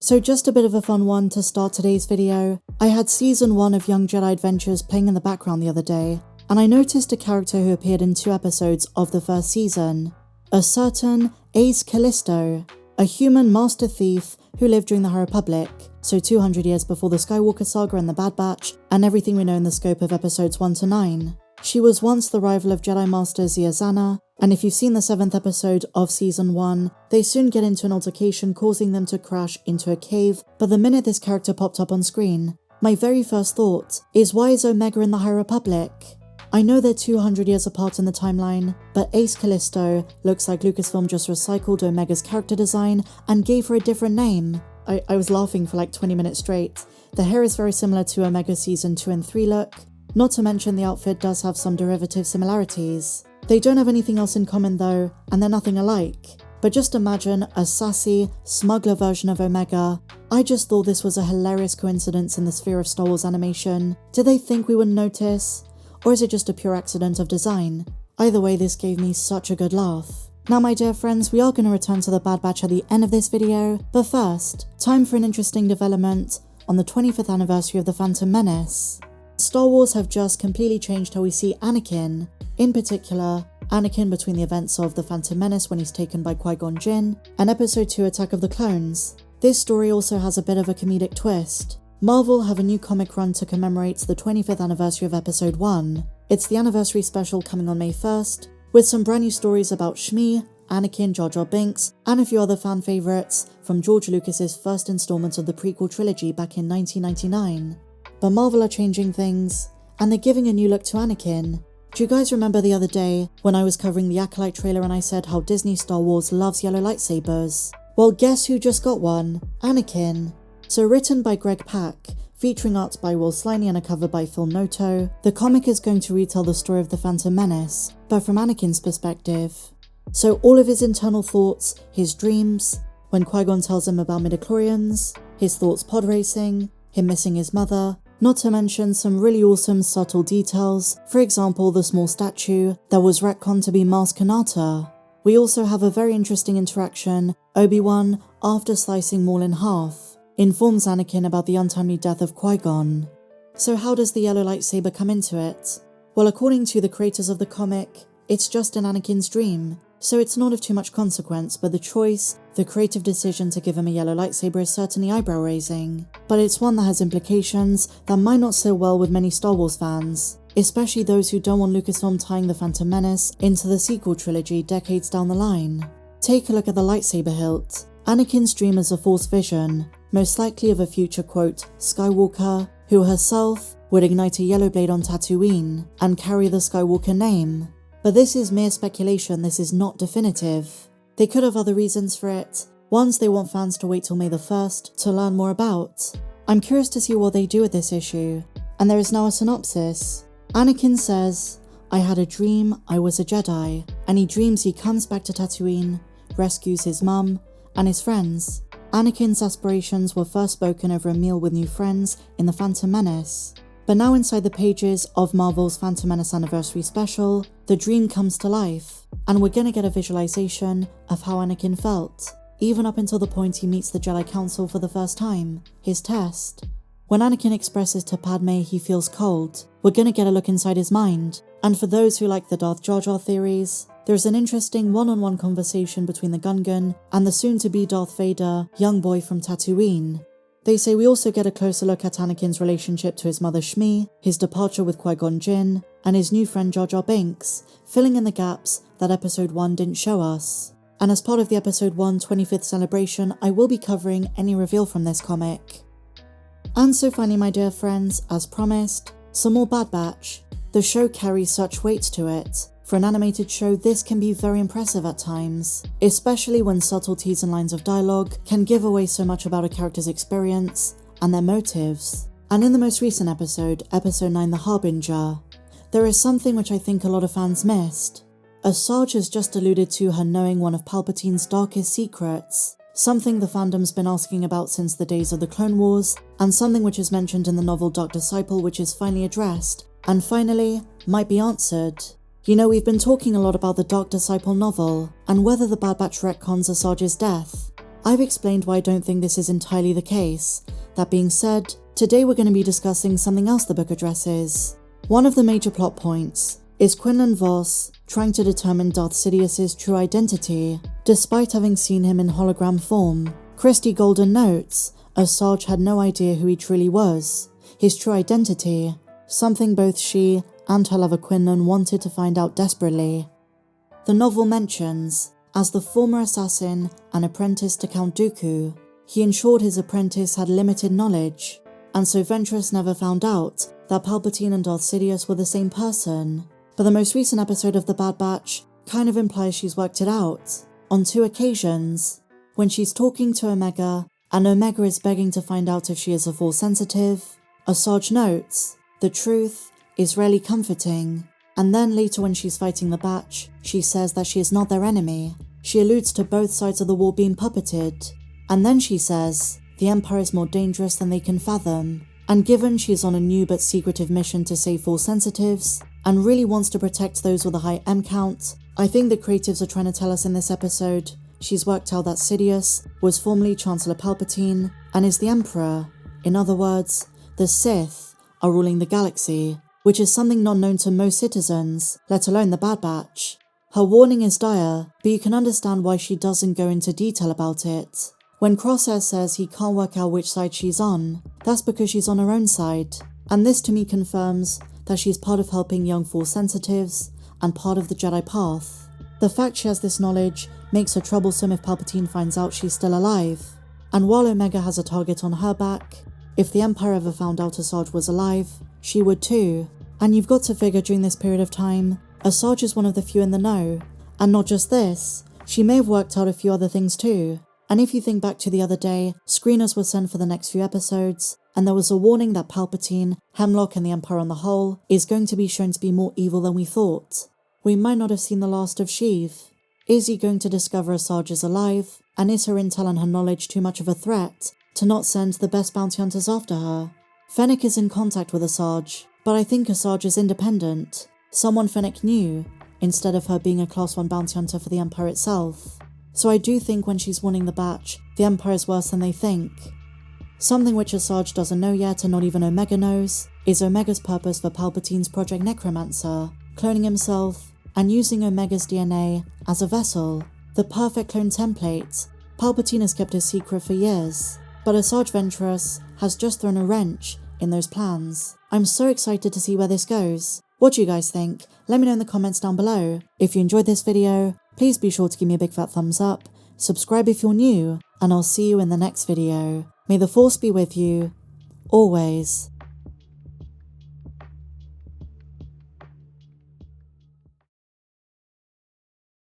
So just a bit of a fun one to start today's video. I had season 1 of Young Jedi Adventures playing in the background the other day, and I noticed a character who appeared in 2 episodes of the first season. A certain Asajj Callisto, a human master thief who lived during the High Republic, so 200 years before the Skywalker Saga and the Bad Batch, and everything we know in the scope of episodes 1 to 9. She was once the rival of Jedi Master Zia, and if you've seen the 7th episode of season 1, they soon get into an altercation causing them to crash into a cave, but the minute this character popped up on screen, my very first thought is, why is Omega in the High Republic? I know they're 200 years apart in the timeline, but Asajj Callisto looks like Lucasfilm just recycled Omega's character design and gave her a different name. I was laughing for like 20 minutes straight. The hair is very similar to Omega's season 2 and 3 look, not to mention the outfit does have some derivative similarities. They don't have anything else in common though, and they're nothing alike. But just imagine a sassy, smuggler version of Omega. I just thought this was a hilarious coincidence in the sphere of Star Wars animation. Did they think we wouldn't notice? Or is it just a pure accident of design? Either way, this gave me such a good laugh. Now my dear friends, we are going to return to the Bad Batch at the end of this video, but first, time for an interesting development on the 25th anniversary of the Phantom Menace. Star Wars have just completely changed how we see Anakin. In particular, Anakin between the events of the Phantom Menace when he's taken by Qui-Gon Jinn, and Episode 2 Attack of the Clones. This story also has a bit of a comedic twist. Marvel have a new comic run to commemorate the 25th anniversary of Episode 1. It's the anniversary special coming on May 1st, with some brand new stories about Shmi, Anakin, Jar Jar Binks, and a few other fan favourites from George Lucas's first installment of the prequel trilogy back in 1999. But Marvel are changing things, and they're giving a new look to Anakin. Do you guys remember the other day when I was covering the Acolyte trailer and I said how Disney Star Wars loves yellow lightsabers? Well, guess who just got one? Anakin. So written by Greg Pak, featuring art by Will Sliney and a cover by Phil Noto, the comic is going to retell the story of the Phantom Menace, but from Anakin's perspective. So all of his internal thoughts, his dreams, when Qui-Gon tells him about midichlorians, his thoughts pod racing, him missing his mother, not to mention some really awesome subtle details, for example the small statue that was retconned to be Maz Kanata. We also have a very interesting interaction. Obi-Wan, after slicing Maul in half, informs Anakin about the untimely death of Qui-Gon. So how does the yellow lightsaber come into it? Well, according to the creators of the comic, it's just in Anakin's dream, so it's not of too much consequence, but the choice, the creative decision to give him a yellow lightsaber is certainly eyebrow-raising. But it's one that has implications that might not sit well with many Star Wars fans, especially those who don't want Lucasfilm tying the Phantom Menace into the sequel trilogy decades down the line. Take a look at the lightsaber hilt. Anakin's dream is a Force vision, most likely of a future, quote, Skywalker, who herself would ignite a yellow blade on Tatooine and carry the Skywalker name. But this is mere speculation, this is not definitive. They could have other reasons for it, ones they want fans to wait till May the 1st to learn more about. I'm curious to see what they do with this issue, and there is now a synopsis. Anakin says, I had a dream I was a Jedi, and he dreams he comes back to Tatooine, rescues his mum, and his friends. Anakin's aspirations were first spoken over a meal with new friends in the Phantom Menace. But now inside the pages of Marvel's Phantom Menace Anniversary Special, the dream comes to life, and we're gonna get a visualization of how Anakin felt, even up until the point he meets the Jedi Council for the first time, his test. When Anakin expresses to Padme he feels cold, we're gonna get a look inside his mind, and for those who like the Darth Jar Jar theories, there's an interesting one-on-one conversation between the Gungan and the soon-to-be Darth Vader, young boy from Tatooine. They say we also get a closer look at Anakin's relationship to his mother Shmi, his departure with Qui-Gon Jinn, and his new friend Jar Jar Binks, filling in the gaps that Episode 1 didn't show us. And as part of the Episode 1 25th celebration, I will be covering any reveal from this comic. And so finally, my dear friends, as promised, some more Bad Batch. The show carries such weight to it. For an animated show, this can be very impressive at times, especially when subtleties and lines of dialogue can give away so much about a character's experience and their motives. And in the most recent episode, Episode 9 The Harbinger, there is something which I think a lot of fans missed. Asajj has just alluded to her knowing one of Palpatine's darkest secrets, something the fandom's been asking about since the days of the Clone Wars, and something which is mentioned in the novel Dark Disciple, which is finally addressed, and finally, might be answered. You know, we've been talking a lot about the Dark Disciple novel, and whether the Bad Batch retcons Asajj's death. I've explained why I don't think this is entirely the case. That being said, today we're going to be discussing something else the book addresses. One of the major plot points is Quinlan Vos trying to determine Darth Sidious's true identity, despite having seen him in hologram form. Christy Golden notes, Asajj had no idea who he truly was, his true identity, something both she and her lover Quinlan wanted to find out desperately. The novel mentions, as the former assassin and apprentice to Count Dooku, he ensured his apprentice had limited knowledge, and so Ventress never found out that Palpatine and Darth Sidious were the same person. But the most recent episode of The Bad Batch kind of implies she's worked it out. On 2 occasions, when she's talking to Omega, and Omega is begging to find out if she is a Force sensitive, Asajj notes, the truth is rarely comforting. And then later when she's fighting the Batch, she says that she is not their enemy. She alludes to both sides of the war being puppeted. And then she says, the Empire is more dangerous than they can fathom. And given she is on a new but secretive mission to save Force sensitives, and really wants to protect those with a high M count, I think the creatives are trying to tell us in this episode she's worked out that Sidious was formerly Chancellor Palpatine and is the Emperor. In other words, the Sith are ruling the galaxy, which is something not known to most citizens, let alone the Bad Batch. Her warning is dire, but you can understand why she doesn't go into detail about it. When Crosshair says he can't work out which side she's on, that's because she's on her own side, and this to me confirms that she's part of helping young Force sensitives and part of the Jedi path. The fact she has this knowledge makes her troublesome if Palpatine finds out she's still alive, and while Omega has a target on her back, if the Empire ever found out Asajj was alive, she would too. And you've got to figure during this period of time, Asajj is one of the few in the know, and not just this, she may have worked out a few other things too. And if you think back to the other day, screeners were sent for the next few episodes, and there was a warning that Palpatine, Hemlock and the Empire on the whole is going to be shown to be more evil than we thought. We might not have seen the last of Sheev. Is he going to discover Asajj is alive, and is her intel and her knowledge too much of a threat to not send the best bounty hunters after her? Fennec is in contact with Asajj, but I think Asajj is independent, someone Fennec knew, instead of her being a Class 1 bounty hunter for the Empire itself. So I do think when she's warning the Batch, the Empire is worse than they think. Something which Asajj doesn't know yet and not even Omega knows, is Omega's purpose for Palpatine's Project Necromancer, cloning himself and using Omega's DNA as a vessel, the perfect clone template. Palpatine has kept a secret for years, but Asajj Ventress has just thrown a wrench in those plans. I'm so excited to see where this goes. What do you guys think? Let me know in the comments down below. If you enjoyed this video, please be sure to give me a big fat thumbs up, subscribe if you're new, and I'll see you in the next video. May the Force be with you, always.